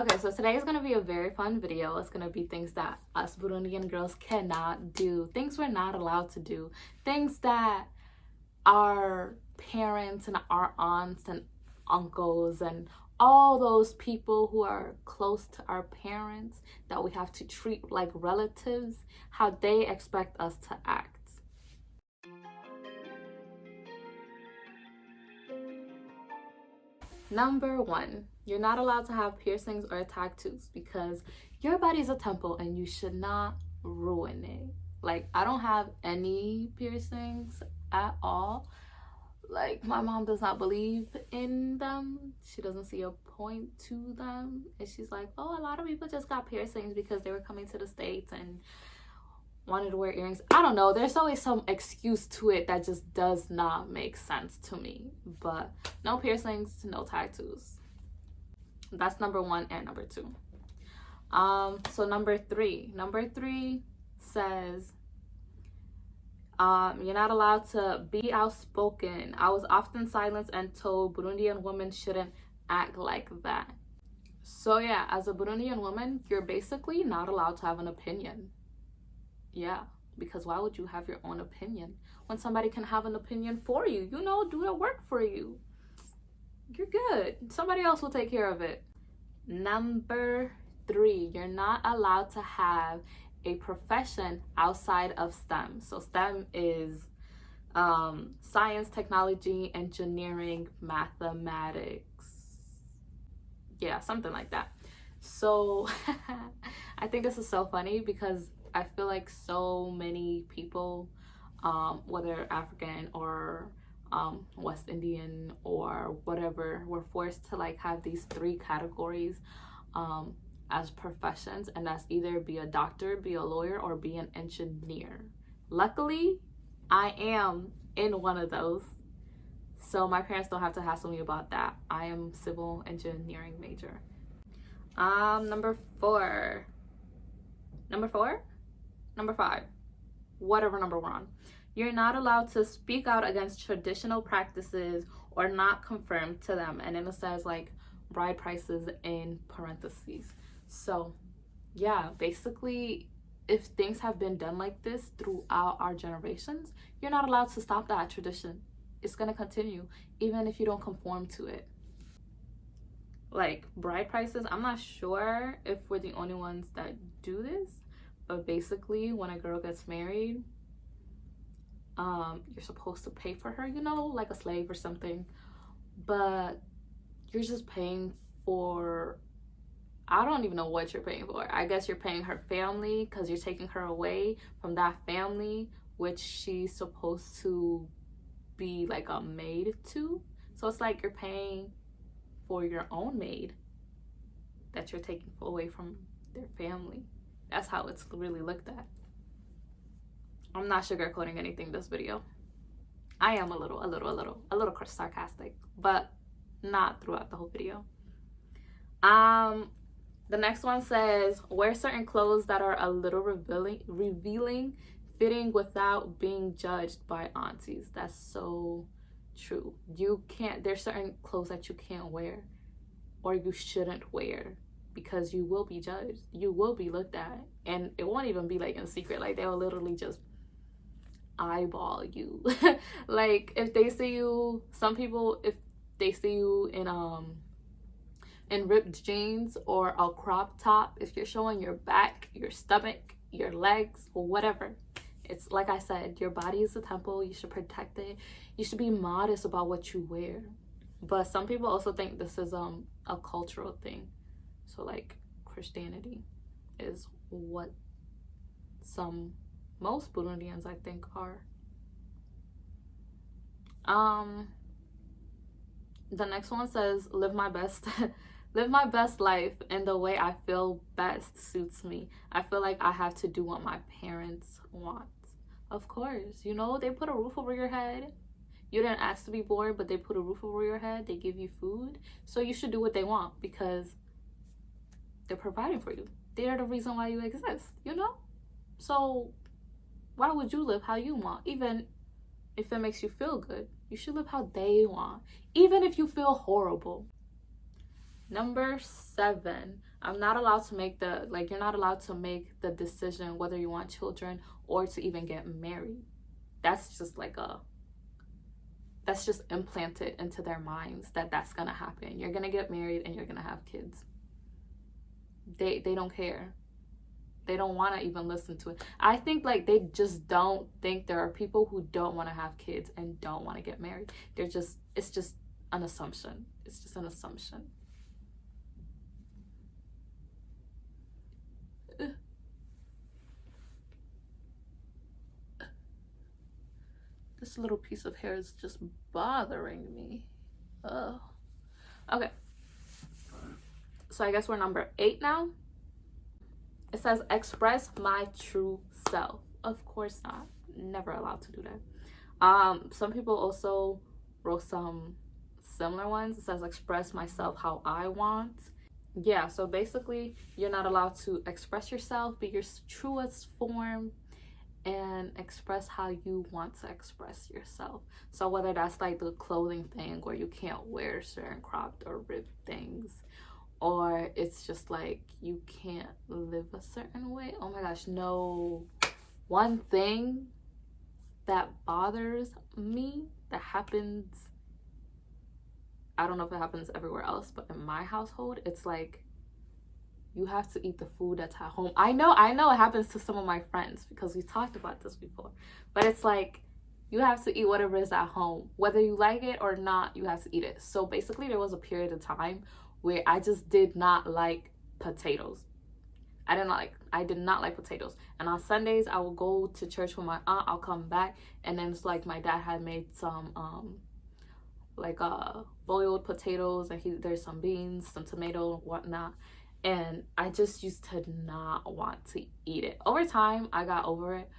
Okay, so today is going to be a very fun video. It's going to be things that us Burundian girls cannot do, things we're not allowed to do, things that our parents and our aunts and uncles and all those people who are close to our parents that we have to treat like relatives, how they expect us to act. Number one, you're not allowed to have piercings or tattoos because your body's a temple and you should not ruin it. Like, I don't have any piercings at all. Like, my mom does not believe in them. She doesn't see a point to them. And she's like, oh, a lot of people just got piercings because they were coming to the States and wanted to wear earrings. I don't know. There's always some excuse to it that just does not make sense to me. But no piercings, no tattoos. That's number one and number two. So number three says you're not allowed to be outspoken. I was often silenced and told Burundian women shouldn't act like that. So yeah, as a Burundian woman, you're basically not allowed to have an opinion. Yeah, because why would you have your own opinion when somebody can have an opinion for you? You know, do the work for you. You're good. Somebody else will take care of it. Number three, you're not allowed to have a profession outside of STEM. So STEM is science, technology, engineering, mathematics. Yeah, something like that. So I think this is so funny because I feel like so many people, whether African or West Indian or whatever, were forced to like have these three categories as professions, and that's either be a doctor, be a lawyer, or be an engineer. Luckily, I am in one of those, so my parents don't have to hassle me about that. I am civil engineering major. Number five, whatever number we're on. You're not allowed to speak out against traditional practices or not conform to them. And then it says like bride prices in parentheses. So yeah, basically, if things have been done like this throughout our generations, you're not allowed to stop that tradition. It's gonna continue even if you don't conform to it. Like bride prices, I'm not sure if we're the only ones that do this, but basically when a girl gets married, you're supposed to pay for her, you know, like a slave or something, but you're just paying for, I don't even know what you're paying for. I guess you're paying her family because you're taking her away from that family, which she's supposed to be like a maid to. So it's like you're paying for your own maid that you're taking away from their family. That's how it's really looked at. I'm not sugarcoating anything this video. I am a little sarcastic, but not throughout the whole video. The next one says, wear certain clothes that are a little revealing, fitting without being judged by aunties. That's so true. You can't, there's certain clothes that you can't wear or you shouldn't wear because you will be judged. You will be looked at, and it won't even be like in secret. Like, they will literally just eyeball you. Like, if they see you, some people, if they see you in ripped jeans or a crop top, if you're showing your back, your stomach, your legs, or whatever, it's like I said, your body is a temple. You should protect it. You should be modest about what you wear. But some people also think this is a cultural thing. So like Christianity is what most Burundians I think are. The next one says, live my best life in the way I feel best suits me. I feel like I have to do what my parents want. Of course, you know, they put a roof over your head. You didn't ask to be born, but they put a roof over your head. They give you food. So you should do what they want because they're providing for you. They're the reason why you exist, you know? So why would you live how you want? Even if it makes you feel good, you should live how they want. Even if you feel horrible. Number 7, I'm not allowed to make the, like, you're not allowed to make the decision whether you want children or to even get married. That's just like that's just implanted into their minds that that's gonna happen. You're gonna get married and you're gonna have kids. They don't care. They don't want to even listen to it. I think like they just don't think there are people who don't want to have kids and don't want to get married. It's just an assumption. It's just an assumption. This little piece of hair is just bothering me. Oh. Okay. So I guess we're number 8 now. It says, express my true self. Of course not. Never allowed to do that. Some people also wrote some similar ones. It says, express myself how I want. Yeah, so basically, you're not allowed to express yourself, be your truest form, and express how you want to express yourself. So whether that's like the clothing thing where you can't wear certain cropped or ripped things, or it's just like you can't live a certain way. Oh my gosh, no. One thing that bothers me that happens, I don't know if it happens everywhere else, but in my household, it's like you have to eat the food that's at home. I know it happens to some of my friends because we talked about this before, but it's like you have to eat whatever is at home. Whether you like it or not, you have to eat it. So basically there was a period of time where I just did not like potatoes. I did not like potatoes. And on Sundays, I will go to church with my aunt. I'll come back, and then it's like my dad had made some boiled potatoes, and there's some beans, some tomato, and whatnot. And I just used to not want to eat it. Over time, I got over it.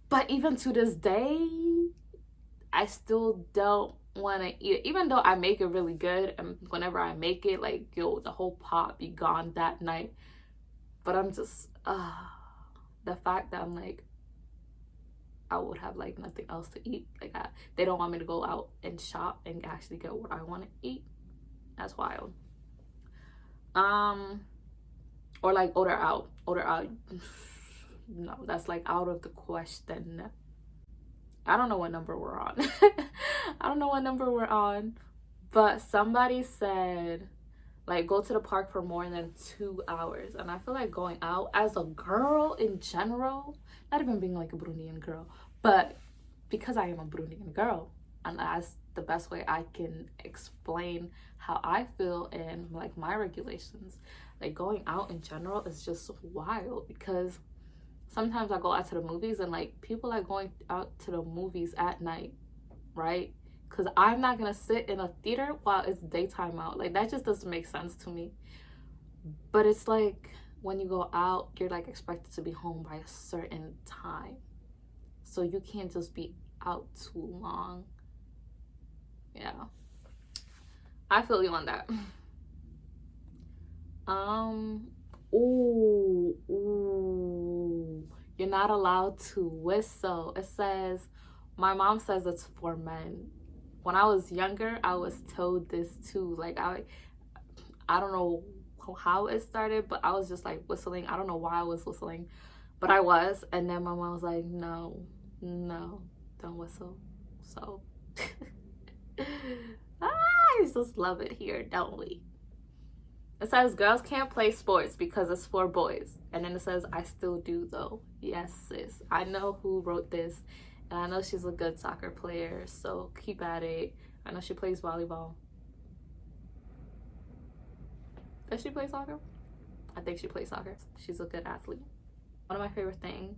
But even to this day, I still don't want to eat it, even though I make it really good, and whenever I make it, like, yo, the whole pot be gone that night. But I'm just the fact that I'm like, I would have like nothing else to eat, like they don't want me to go out and shop and actually get what I want to eat. That's wild. Or like order out. No, that's like out of the question. I don't know what number we're on. But somebody said, like, go to the park for more than 2 hours. And I feel like going out as a girl in general, not even being like a Burundian girl, but because I am a Burundian girl, and that's the best way I can explain how I feel and like my regulations. Like, going out in general is just wild, because sometimes I go out to the movies and like people are going out to the movies at night, right? Because I'm not gonna sit in a theater while it's daytime out. Like, that just doesn't make sense to me. But it's like when you go out, you're like expected to be home by a certain time, so you can't just be out too long. Yeah, I feel you on that. Ooh, you're not allowed to whistle. It says, my mom says it's for men. When I was younger, I was told this too. Like, I don't know how it started, but I was just like whistling. I don't know why I was whistling, but I was. And then my mom was like, no, don't whistle. So I just love it here, don't we? It says girls can't play sports because it's for boys. And then it says, I still do though. Yes, sis. I know who wrote this. And I know she's a good soccer player, so keep at it. I know she plays volleyball. Does she play soccer? I think she plays soccer. She's a good athlete. One of my favorite things,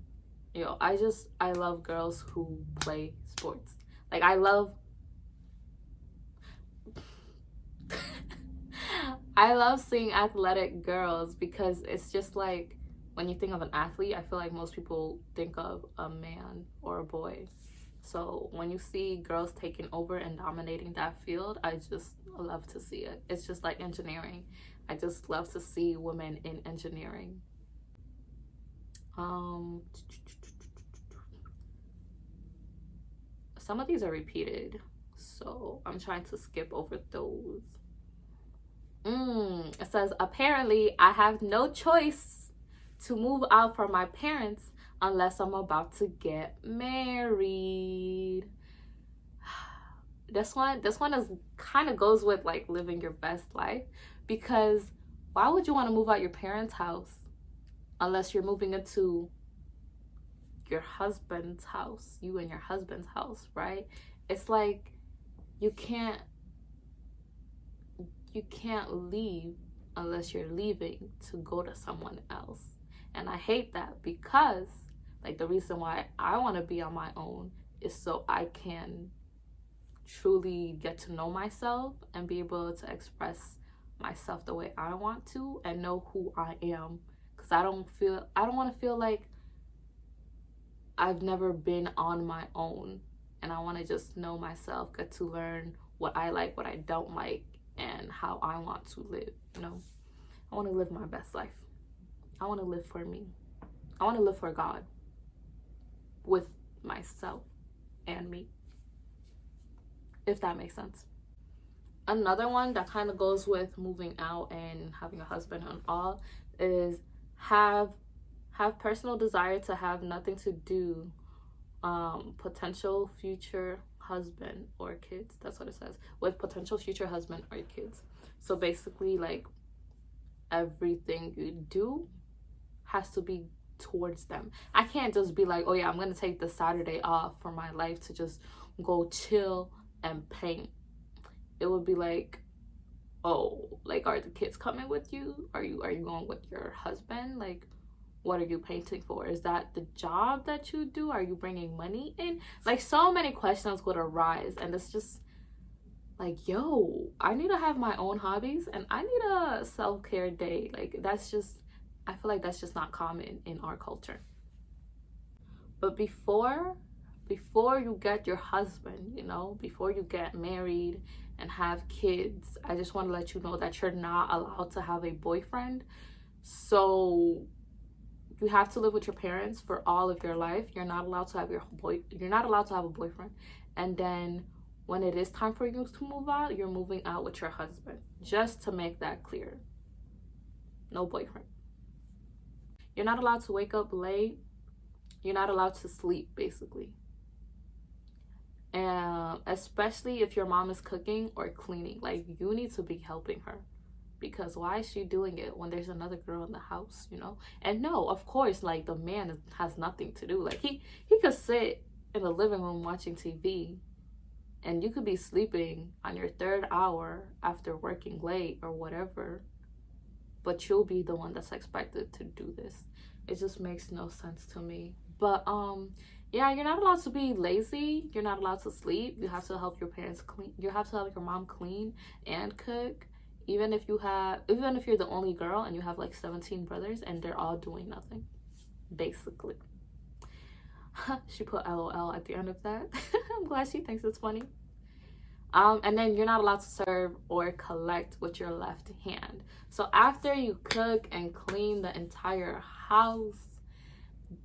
I love girls who play sports. Like, I love seeing athletic girls, because it's just like, when you think of an athlete, I feel like most people think of a man or a boy. So when you see girls taking over and dominating that field, I just love to see it. It's just like engineering. I just love to see women in engineering. Some of these are repeated, so I'm trying to skip over those. It says, apparently, I have no choice to move out from my parents unless I'm about to get married. This one is kind of goes with like living your best life, because why would you want to move out your parents' house unless you're moving into your husband's house, you and your husband's house, right? It's like you can't leave unless you're leaving to go to someone else. And I hate that, because like the reason why I want to be on my own is so I can truly get to know myself and be able to express myself the way I want to and know who I am. Because I don't want to feel like I've never been on my own, and I want to just know myself, get to learn what I like, what I don't like, and how I want to live. I want to live my best life. I want to live for me. I want to live for God with myself and me, if that makes sense. Another one that kind of goes with moving out and having a husband and all is have personal desire to have nothing to do potential future husband or kids, that's what it says, with potential future husband or kids. So basically, like, everything you do has to be towards them. I can't just be like, oh yeah, I'm gonna take the Saturday off for my life to just go chill and paint. It would be like, oh, like, are the kids coming with you? Are you going with your husband? Like, what are you painting for? Is that the job that you do? Are you bringing money in? Like, so many questions would arise, and it's just like, yo, I need to have my own hobbies, and I need a self-care day. Like, that's just, I feel like that's just not common in our culture. But before you get your husband, before you get married and have kids, I just want to let you know that you're not allowed to have a boyfriend. So you have to live with your parents for all of your life. You're not allowed to have a boyfriend. And then when it is time for you to move out, you're moving out with your husband. Just to make that clear. No boyfriend. You're not allowed to wake up late. You're not allowed to sleep, basically. And especially if your mom is cooking or cleaning, like, you need to be helping her, because why is she doing it when there's another girl in the house? And no, of course, like, the man has nothing to do. Like, he could sit in the living room watching TV, and you could be sleeping on your third hour after working late or whatever, but you'll be the one that's expected to do this. It just makes no sense to me. But yeah, you're not allowed to be lazy. You're not allowed to sleep. You have to help your parents clean. You have to help your mom clean and cook. Even if you're the only girl and you have like 17 brothers and they're all doing nothing, basically. She put LOL at the end of that. I'm glad she thinks it's funny. And then you're not allowed to serve or collect with your left hand. So after you cook and clean the entire house,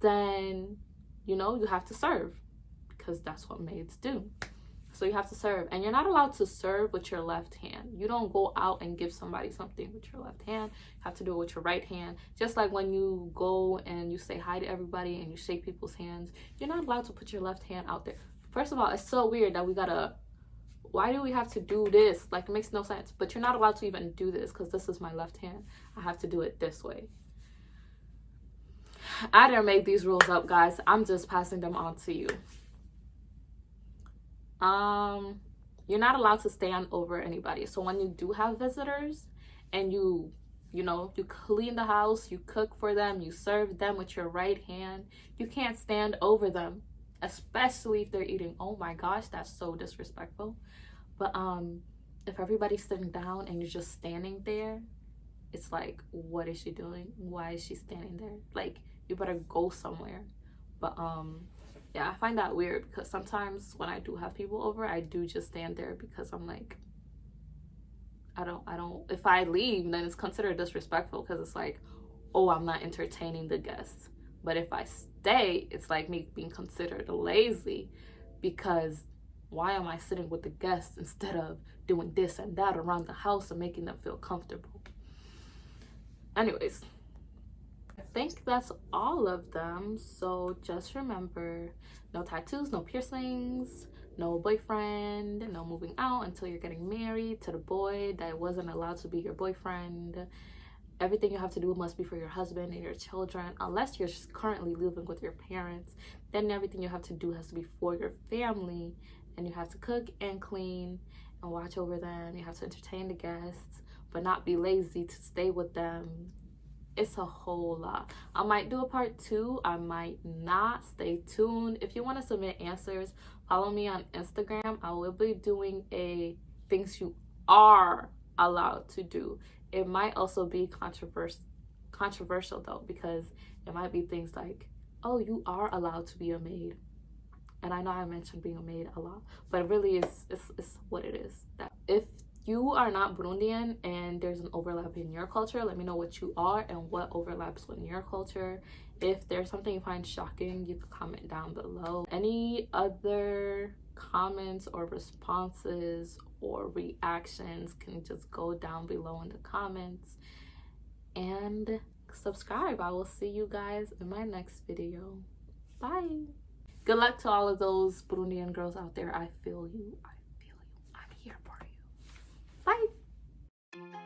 then you have to serve, because that's what maids do. So you have to serve, and you're not allowed to serve with your left hand. You don't go out and give somebody something with your left hand. You have to do it with your right hand. Just like when you go and you say hi to everybody and you shake people's hands, you're not allowed to put your left hand out there. First of all, it's so weird that why do we have to do this? Like, it makes no sense. But you're not allowed to even do this, because this is my left hand. I have to do it this way. I didn't make these rules up, guys. I'm just passing them on to you. You're not allowed to stand over anybody. So when you do have visitors and you clean the house, you cook for them, you serve them with your right hand, you can't stand over them, especially if they're eating. Oh my gosh, that's so disrespectful. But if everybody's sitting down and you're just standing there, it's like, what is she doing? Why is she standing there? Like, you better go somewhere. But yeah, I find that weird, because sometimes when I do have people over, I do just stand there, because I'm like, I don't if I leave, then it's considered disrespectful, because it's like, oh, I'm not entertaining the guests. But if I stay, it's like me being considered lazy, because Why am I sitting with the guests instead of doing this and that around the house and making them feel comfortable? Anyways, I think that's all of them. So just remember, no tattoos, no piercings, no boyfriend, no moving out until you're getting married to the boy that wasn't allowed to be your boyfriend. Everything you have to do must be for your husband and your children. Unless you're just currently living with your parents, then everything you have to do has to be for your family. And you have to cook and clean and watch over them. You have to entertain the guests, but not be lazy to stay with them. It's a whole lot. I might do a part 2. I might not. Stay tuned. If you want to submit answers, follow me on Instagram. I will be doing a things you are allowed to do. It might also be controversial though, because it might be things like, oh, you are allowed to be a maid. And I know I mentioned being a maid a lot, but it really is it's what it is. That if you are not Burundian and there's an overlap in your culture, let me know what you are and what overlaps with your culture. If there's something you find shocking, you can comment down below. Any other comments or responses or reactions can just go down below in the comments. And subscribe. I will see you guys in my next video. Bye. Good luck to all of those Burundian girls out there. I feel you. I'm here for you. Bye.